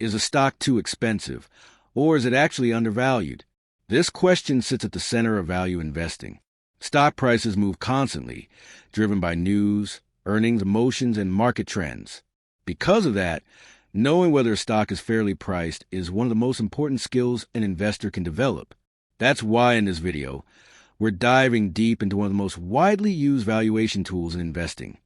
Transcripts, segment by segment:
Is a stock too expensive, or is it actually undervalued? This question sits at the center of value investing. Stock prices move constantly, driven by news, earnings, emotions, and market trends. Because of that, knowing whether a stock is fairly priced is one of the most important skills an investor can develop. That's why in this video, we're diving deep into one of the most widely used valuation tools in investing,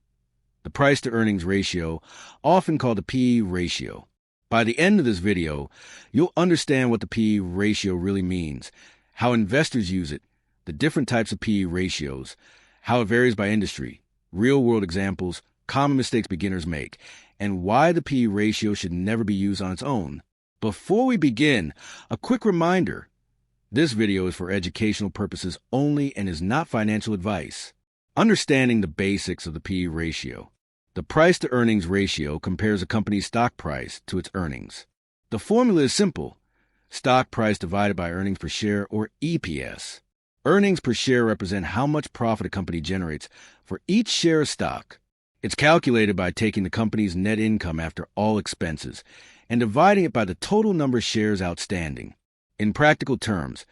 the price-to-earnings ratio, often called the P/E ratio. By the end of this video, you'll understand what the P/E ratio really means, how investors use it, the different types of P/E ratios, how it varies by industry, real-world examples, common mistakes beginners make, and why the P/E ratio should never be used on its own. Before we begin, a quick reminder. This video is for educational purposes only and is not financial advice. Understanding the basics of the P/E ratio. The price-to-earnings ratio compares a company's stock price to its earnings. The formula is simple. Stock price divided by earnings per share, or EPS. Earnings per share represent how much profit a company generates for each share of stock. It's calculated by taking the company's net income after all expenses and dividing it by the total number of shares outstanding. In practical terms,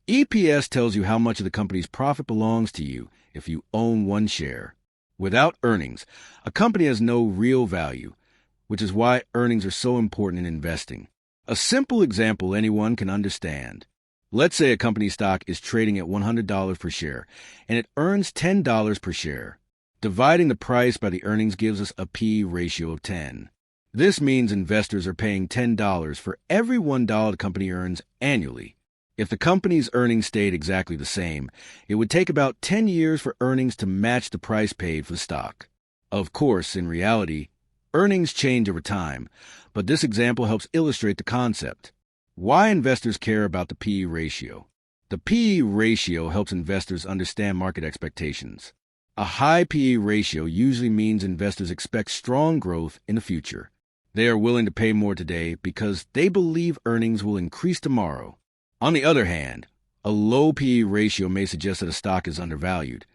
EPS tells you how much of the company's profit belongs to you if you own one share. Without earnings, a company has no real value, which is why earnings are so important in investing. A simple example anyone can understand. Let's say a company's stock is trading at $100 per share, and it earns $10 per share. Dividing the price by the earnings gives us a P/E ratio of 10. This means investors are paying $10 for every $1 the company earns annually. If the company's earnings stayed exactly the same, it would take about 10 years for earnings to match the price paid for the stock. Of course, in reality, earnings change over time, but this example helps illustrate the concept. Why investors care about the P/E ratio. The P/E ratio helps investors understand market expectations. A high P/E ratio usually means investors expect strong growth in the future. They are willing to pay more today because they believe earnings will increase tomorrow. On the other hand, a low P/E ratio may suggest that a stock is undervalued,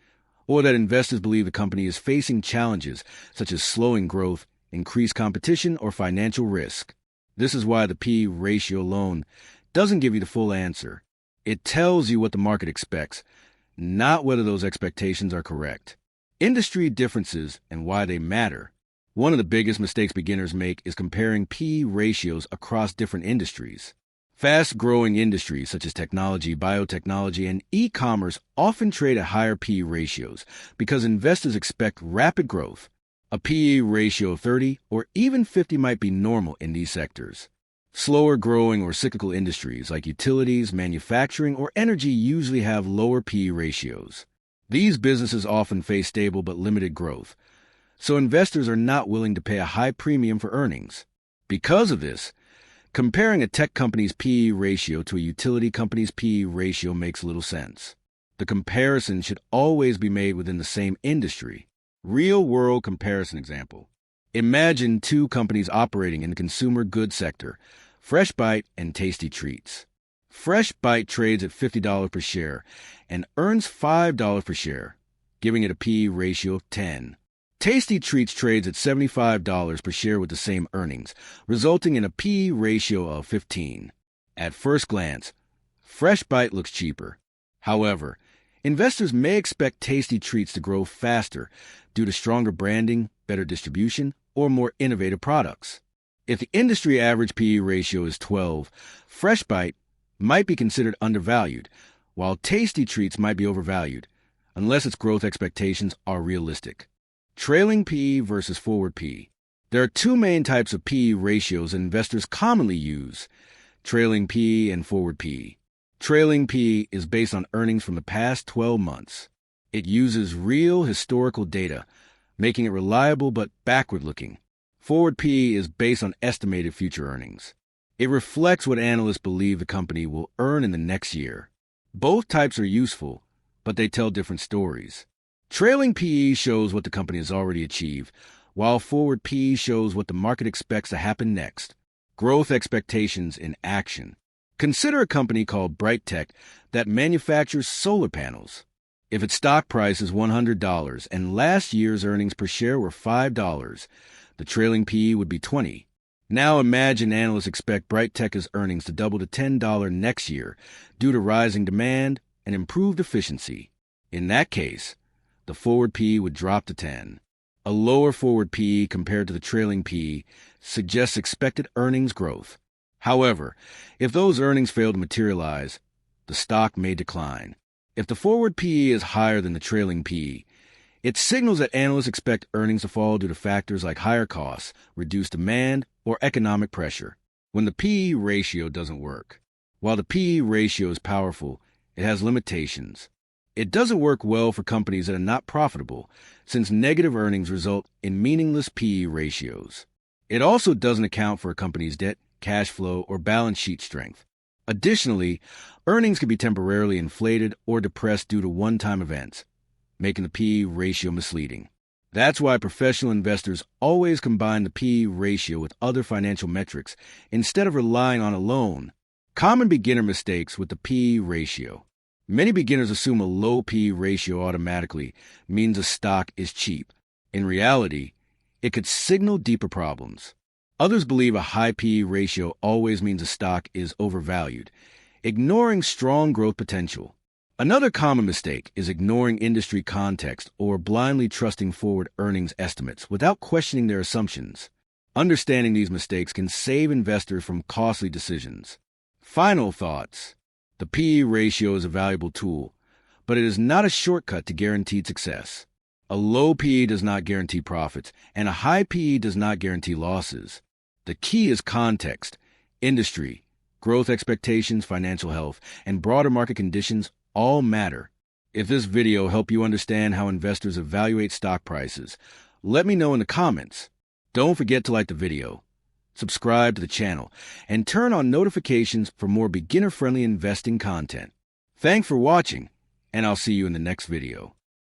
or that investors believe the company is facing challenges such as slowing growth, increased competition, or financial risk. This is why the P/E ratio alone doesn't give you the full answer. It tells you what the market expects, not whether those expectations are correct. Industry differences and why they matter. One of the biggest mistakes beginners make is comparing P/E ratios across different industries. Fast-growing industries such as technology, biotechnology, and e-commerce often trade at higher P/E ratios because investors expect rapid growth. A P/E ratio of 30 or even 50 might be normal in these sectors. Slower-growing or cyclical industries like utilities, manufacturing, or energy usually have lower P/E ratios. These businesses often face stable but limited growth, so investors are not willing to pay a high premium for earnings. Because of this, comparing a tech company's P/E ratio to a utility company's P/E ratio makes little sense. The comparison should always be made within the same industry. Real-world comparison example. Imagine two companies operating in the consumer goods sector, Fresh Bite and Tasty Treats. Fresh Bite trades at $50 per share and earns $5 per share, giving it a P/E ratio of 10. Tasty Treats trades at $75 per share with the same earnings, resulting in a P/E ratio of 15. At first glance, Fresh Bite looks cheaper. However, investors may expect Tasty Treats to grow faster due to stronger branding, better distribution, or more innovative products. If the industry average P/E ratio is 12, Fresh Bite might be considered undervalued, while Tasty Treats might be overvalued, unless its growth expectations are realistic. Trailing P/E versus forward P/E. There are two main types of P/E ratios investors commonly use, trailing P/E and forward P/E. Trailing P/E is based on earnings from the past 12 months. It uses real historical data, making it reliable but backward-looking. Forward P/E is based on estimated future earnings. It reflects what analysts believe the company will earn in the next year. Both types are useful, but they tell different stories. Trailing P/E shows what the company has already achieved, while forward P/E shows what the market expects to happen next. Growth expectations in action. Consider a company called Bright Tech that manufactures solar panels. If its stock price is $100 and last year's earnings per share were $5, the trailing P/E would be 20. Now imagine analysts expect Bright earnings to double to $10 next year due to rising demand and improved efficiency. In that case, the forward P would drop to 10. A lower forward P compared to the trailing P suggests expected earnings growth. However, if those earnings fail to materialize, the stock may decline. If the forward PE is higher than the trailing PE, it signals that analysts expect earnings to fall due to factors like higher costs, reduced demand, or economic pressure. When the PE ratio doesn't work, while the PE ratio is powerful, it has limitations. It doesn't work well for companies that are not profitable, since negative earnings result in meaningless PE ratios. It also doesn't account for a company's debt, cash flow, or balance sheet strength. Additionally, earnings can be temporarily inflated or depressed due to one-time events, making the P/E ratio misleading. That's why professional investors always combine the P/E ratio with other financial metrics instead of relying on alone. Common beginner mistakes with the P/E ratio. Many beginners assume a low P/E ratio automatically means a stock is cheap. In reality, it could signal deeper problems. Others believe a high P/E ratio always means a stock is overvalued, ignoring strong growth potential. Another common mistake is ignoring industry context or blindly trusting forward earnings estimates without questioning their assumptions. Understanding these mistakes can save investors from costly decisions. Final thoughts. The P/E ratio is a valuable tool, but it is not a shortcut to guaranteed success. A low P/E does not guarantee profits, and a high P/E does not guarantee losses. The key is context, industry, growth expectations, financial health, and broader market conditions all matter. If this video helped you understand how investors evaluate stock prices, let me know in the comments. Don't forget to like the video, subscribe to the channel, and turn on notifications for more beginner-friendly investing content. Thanks for watching, and I'll see you in the next video.